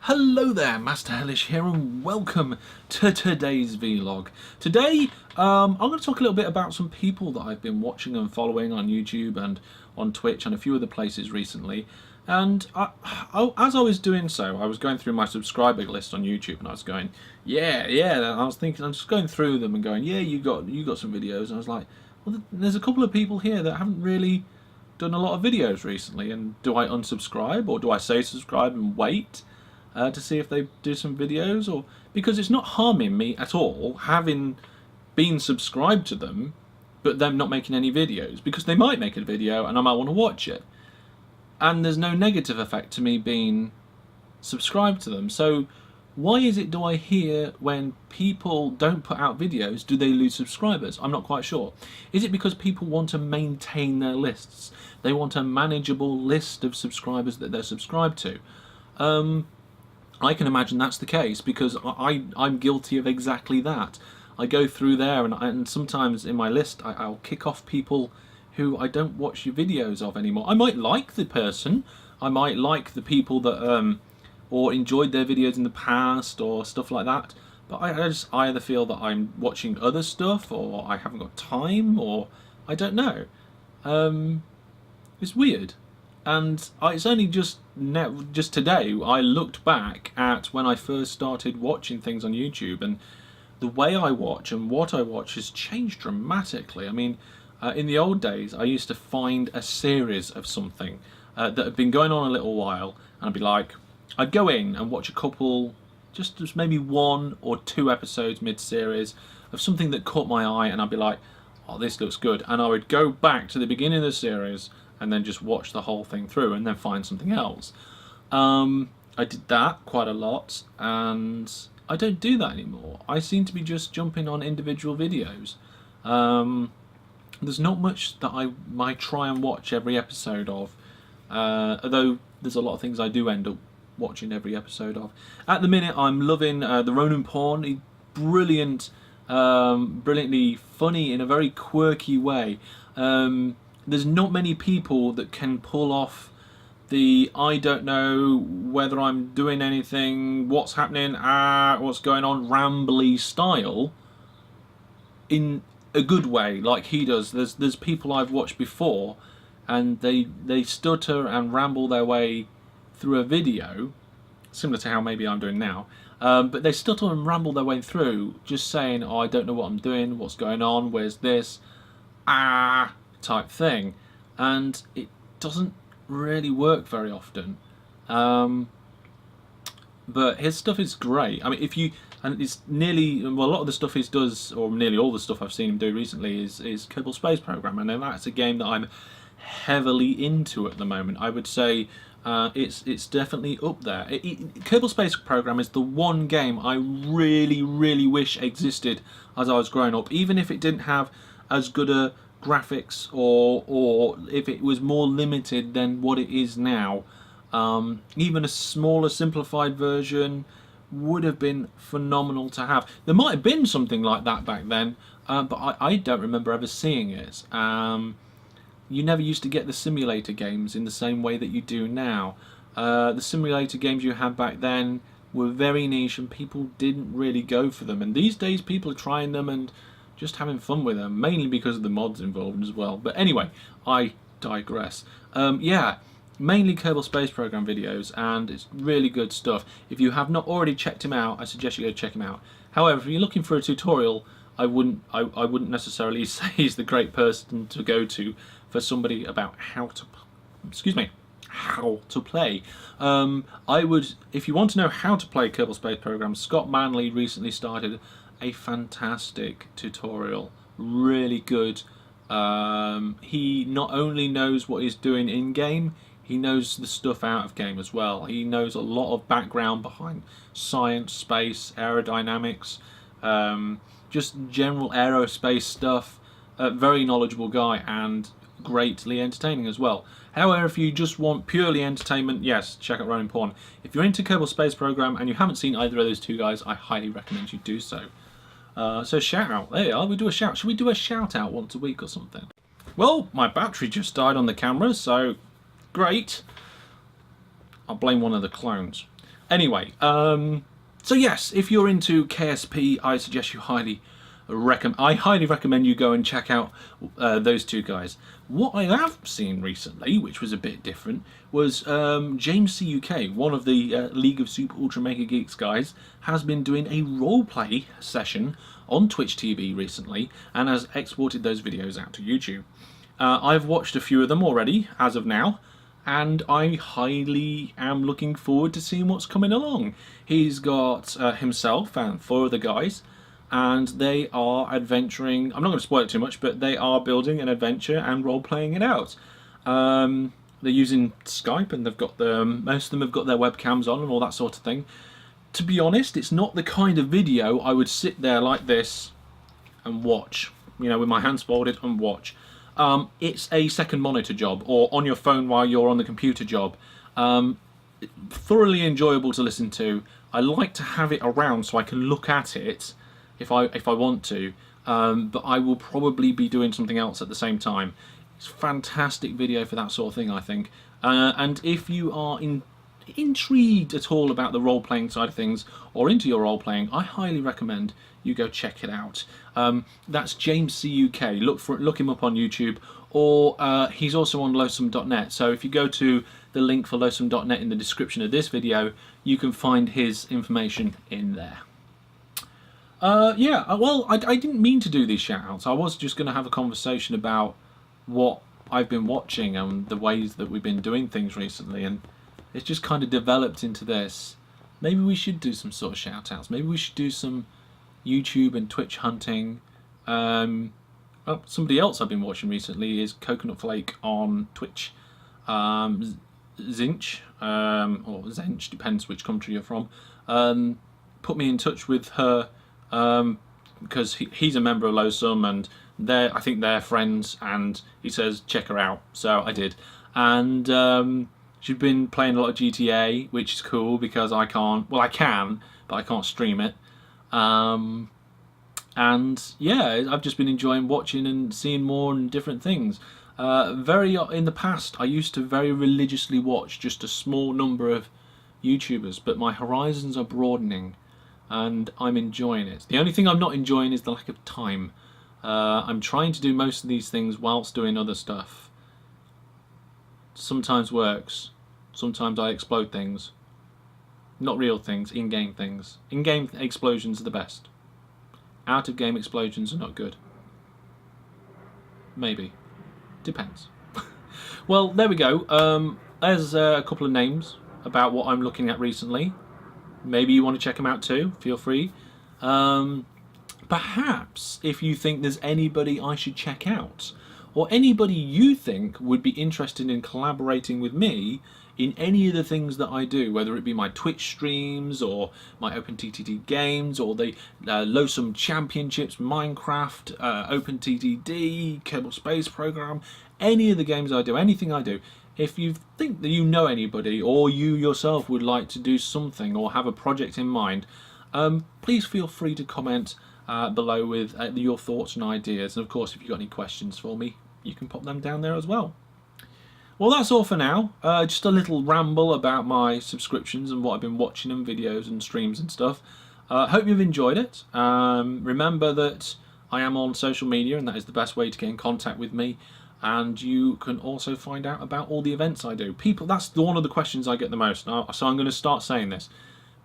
Hello there, Master Hellish here, and welcome to today's vlog. Today, I'm going to talk a little bit about some people that I've been watching and following on YouTube and on Twitch and a few other places recently. And as I was doing so, I was going through my subscriber list on YouTube, and I was going, yeah. And I was thinking, I'm just going through them and going, yeah, you got some videos. And I was like, well, there's a couple of people here that haven't really done a lot of videos recently. And do I unsubscribe, or do I say subscribe and wait to see if they do some videos? Or because it's not harming me at all having been subscribed to them but them not making any videos, because they might make a video and I might want to watch it, and there's no negative effect to me being subscribed to them. So why is it, do I hear when people don't put out videos, do they lose subscribers? I'm not quite sure. Is it because people want to maintain their lists? They want a manageable list of subscribers that they're subscribed to. I can imagine that's the case, because I'm guilty of exactly that. I go through there and sometimes in my list I'll kick off people who I don't watch your videos of anymore. I might like the person, I might like the people that or enjoyed their videos in the past or stuff like that, but I just either feel that I'm watching other stuff, or I haven't got time, or I don't know. It's weird. And it's only just today I looked back at when I first started watching things on YouTube, and the way I watch and what I watch has changed dramatically. I mean, in the old days I used to find a series of something that had been going on a little while, and I'd go in and watch a couple, just maybe 1 or 2 episodes mid-series of something that caught my eye, and I'd be like, oh, this looks good, and I would go back to the beginning of the series and then just watch the whole thing through and then find something else. I did that quite a lot, and I don't do that anymore. I seem to be just jumping on individual videos. There's not much that I might try and watch every episode of, although there's a lot of things I do end up watching every episode of. At the minute I'm loving the Ronan Pawn. Brilliant, brilliantly funny in a very quirky way. There's not many people that can pull off the I don't know whether I'm doing anything, what's happening, what's going on, rambly style in a good way like he does. There's people I've watched before, and they stutter and ramble their way through a video, similar to how maybe I'm doing now, but they stutter and ramble their way through, just saying, oh, I don't know what I'm doing, what's going on, where's this, type thing, and it doesn't really work very often. But his stuff is great. I mean, it's nearly, well, a lot of the stuff he does, or nearly all the stuff I've seen him do recently is Kerbal Space Program, and that's a game that I'm heavily into at the moment. I would say it's definitely up there. Kerbal Space Program is the one game I really wish existed as I was growing up, even if it didn't have as good a graphics, or if it was more limited than what it is now. Even a smaller simplified version would have been phenomenal to have. There might have been something like that back then, but I don't remember ever seeing it. You never used to get the simulator games in the same way that you do now. The simulator games you had back then were very niche, and people didn't really go for them, and these days people are trying them and just having fun with them, mainly because of the mods involved as well. But anyway, I digress. Yeah, mainly Kerbal Space Program videos, and it's really good stuff. If you have not already checked him out, I suggest you go check him out. However, if you're looking for a tutorial, I wouldn't necessarily say he's the great person to go to for somebody about how to play. I would, if you want to know how to play Kerbal Space Program, Scott Manley recently started a fantastic tutorial, really good. He not only knows what he's doing in game, he knows the stuff out of game as well. He knows a lot of background behind science, space, aerodynamics, just general aerospace stuff. Very knowledgeable guy, and greatly entertaining as well. However, if you just want purely entertainment, yes, check out Ronan Pawn. If you're into Kerbal Space Program and you haven't seen either of those two guys, I highly recommend you do so. So shout out. There you are, we do a shout. Should we do a shout out once a week or something? Well, my battery just died on the camera, so great. I'll blame one of the clones. Anyway, so yes, if you're into KSP, I suggest you I highly recommend you go and check out those two guys. What I have seen recently, which was a bit different, was James CUK, one of the League of Super Ultra Mega Geeks guys, has been doing a roleplay session on Twitch TV recently and has exported those videos out to YouTube. I've watched a few of them already as of now, and I highly am looking forward to seeing what's coming along. He's got himself and 4 other guys, and they are adventuring. I'm not going to spoil it too much, but they are building an adventure and role-playing it out. They're using Skype, and they've got most of them have got their webcams on and all that sort of thing. To be honest, it's not the kind of video I would sit there like this and watch, you know, with my hands folded and watch. It's a second monitor job, or on your phone while you're on the computer job. Thoroughly enjoyable to listen to. I like to have it around so I can look at it if I want to, but I will probably be doing something else at the same time. It's a fantastic video for that sort of thing, I think. And if you are intrigued at all about the role-playing side of things, or into your role-playing, I highly recommend you go check it out. That's James CUK. Look him up on YouTube, or he's also on lowsome.net. So if you go to the link for lowsome.net in the description of this video, you can find his information in there. Yeah, well, I didn't mean to do these shout-outs. I was just going to have a conversation about what I've been watching and the ways that we've been doing things recently, and it's just kind of developed into this. Maybe we should do some sort of shout-outs. Maybe we should do some YouTube and Twitch hunting. Well, somebody else I've been watching recently is Coconut Flake on Twitch. Zinch, or Zench, depends which country you're from, put me in touch with her, because he's a member of Lowsome, and I think they're friends, and he says check her out, so I did. And she's been playing a lot of GTA, which is cool because I can't, well I can, but I can't stream it. And yeah, I've just been enjoying watching and seeing more and different things. In the past, I used to very religiously watch just a small number of YouTubers, but my horizons are broadening and I'm enjoying it. The only thing I'm not enjoying is the lack of time. I'm trying to do most of these things whilst doing other stuff. Sometimes works, sometimes I explode things. Not real things, in-game things. In-game explosions are the best. Out-of-game explosions are not good. Maybe. Depends. Well, there we go. There's a couple of names about what I'm looking at recently. Maybe you want to check them out too. Feel free. Perhaps if you think there's anybody I should check out, or anybody you think would be interested in collaborating with me in any of the things that I do, whether it be my Twitch streams or my OpenTTD games or the Lowsome Championships, Minecraft, OpenTTD, Kerbal Space Program, any of the games I do, anything I do, if you think that you know anybody or you yourself would like to do something or have a project in mind, please feel free to comment below with your thoughts and ideas. And of course, if you've got any questions for me, you can pop them down there as well. Well, that's all for now. Just a little ramble about my subscriptions and what I've been watching and videos and streams and stuff. Hope you've enjoyed it. Remember that I am on social media, and that is the best way to get in contact with me. And you can also find out about all the events I do. That's one of the questions I get the most. So I'm going to start saying this.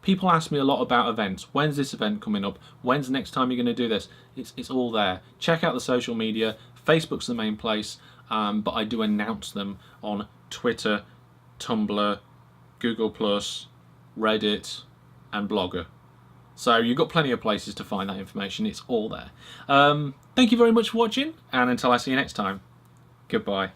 People ask me a lot about events. When's this event coming up? When's the next time you're going to do this? It's all there. Check out the social media. Facebook's the main place. But I do announce them on Twitter, Tumblr, Google+, Reddit, and Blogger. So you've got plenty of places to find that information. It's all there. Thank you very much for watching, and until I see you next time, goodbye.